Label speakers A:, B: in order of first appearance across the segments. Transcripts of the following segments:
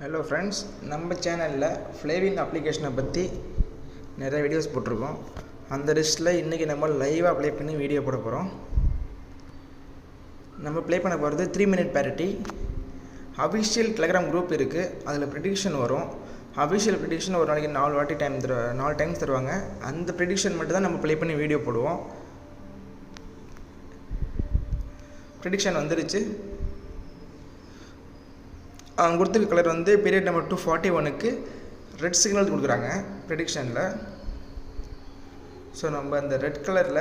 A: Hello friends, நம்ம சேனலில் ஃப்ளேவிங் அப்ளிகேஷனை பற்றி நிறைய வீடியோஸ் போட்டிருக்கோம். அந்த லிஸ்ட்டில் இன்றைக்கி நம்ம லைவாக ப்ளே பண்ணி வீடியோ போட போகிறோம். நம்ம ப்ளே பண்ண போகிறது 3 minute parity. Official Telegram group இருக்குது, அதில் ப்ரெடிக்ஷன் வரும். அஃபிஷியல் ப்ரெடிக்ஷன் ஒரு நாளைக்கு 4 டைம்ஸ் தருவாங்க. அந்த ப்ரெடிக்ஷன் மட்டும் தான் நம்ம ப்ளே பண்ணி வீடியோ போடுவோம். ப்ரெடிக்ஷன் வந்துருச்சு. அவங்க கொடுத்துருக்க கலர் வந்து பீரியட் நம்பர் 241க்கு ரெட் சிக்னல் கொடுக்குறாங்க ப்ரெடிக்ஷனில். ஸோ நம்ம அந்த ரெட் கலரில்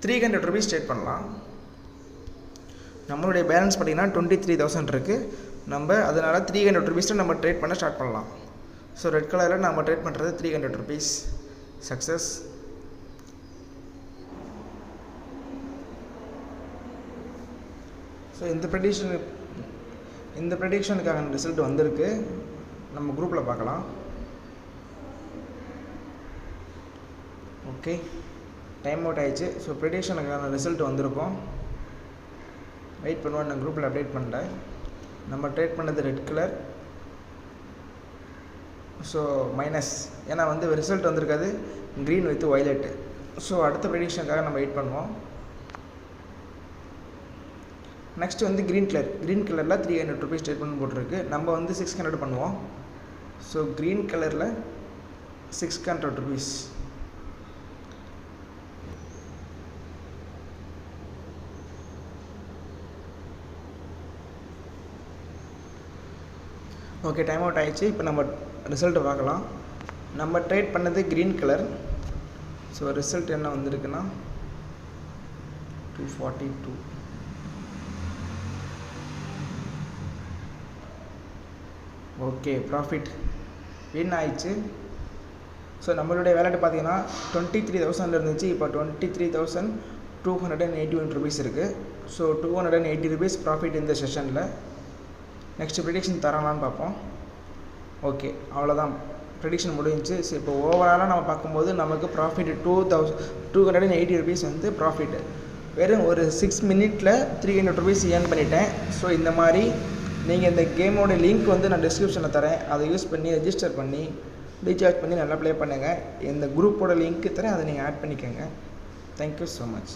A: 300 rupees ட்ரேட் பண்ணலாம். நம்மளுடைய பேலன்ஸ் பார்த்திங்கன்னா 23,000 இருக்குது. நம்ம அதனால் 300 rupees நம்ம ட்ரேட் பண்ண ஸ்டார்ட் பண்ணலாம். ஸோ ரெட் கலரில் நம்ம ட்ரேட் பண்ணுறது 300 rupees சக்ஸஸ். ஸோ இந்த ப்ரெடிக்ஷனுக்கான ரிசல்ட் வந்திருக்கு. நம்ம குரூப்பில் பார்க்கலாம். ஓகே, டைம் அவுட் ஆயிடுச்சு. ஸோ ப்ரெடிக்ஷனுக்கான ரிசல்ட் வந்திருக்கும். வெயிட் பண்ணுவோம். நான் குரூப்பில் அப்டேட் பண்ணல. நம்ம ட்ரேட் பண்ணது ரெட் கலர். ஸோ மைனஸ், ஏன்னா வந்து ரிசல்ட் வந்திருக்காது க்ரீன் வித் வயலட்டு. ஸோ அடுத்த ப்ரெடிக்ஷனுக்காக நம்ம வெயிட் பண்ணுவோம். நெக்ஸ்ட் வந்து க்ரீன் கலரில் 300 rupees ட்ரேட் பண்ணி போட்டிருக்கு. நம்ம வந்து 600 பண்ணுவோம். ஸோ க்ரீன் கலரில் 600 rupees. ஓகே, டைம் அவுட் ஆகிடுச்சு. இப்போ நம்ம ரிசல்ட்டு பார்க்கலாம். நம்ம ட்ரேட் பண்ணது க்ரீன் கலர். ஸோ ரிசல்ட் என்ன வந்திருக்குன்னா 242. ஓகே, ப்ராஃபிட் வின் ஆயிடுச்சு. ஸோ நம்மளுடைய வேலெட் பார்த்தீங்கன்னா 23,000 இருந்துச்சு. இப்போ 23,281 rupees இருக்குது. ஸோ 280 rupees ப்ராஃபிட் இந்த செஷனில். நெக்ஸ்ட் ப்ரெடிக்ஷன் தரலான்னு பார்ப்போம். ஓகே, அவ்வளோதான், ப்ரெடிக்ஷன் முடிஞ்சிச்சு. ஸோ இப்போ ஓவராலாக நம்ம பார்க்கும்போது நமக்கு ப்ராஃபிட் 280 rupees வந்து ப்ராஃபிட்டு. வெறும் ஒரு 6 minute 300 rupees ஏர்ன் பண்ணிட்டேன். ஸோ இந்த மாதிரி நீங்கள் இந்த கேமோட லிங்க் வந்து நான் டிஸ்கிரிப்ஷனில் தரேன். அதை யூஸ் பண்ணி ரெஜிஸ்டர் பண்ணி ரீசார்ஜ் பண்ணி நல்லா ப்ளே பண்ணுங்கள். இந்த குரூப்போட லிங்க்கு தரேன், அதை நீங்கள் ஆட் பண்ணிக்கோங்க. Thank you so much.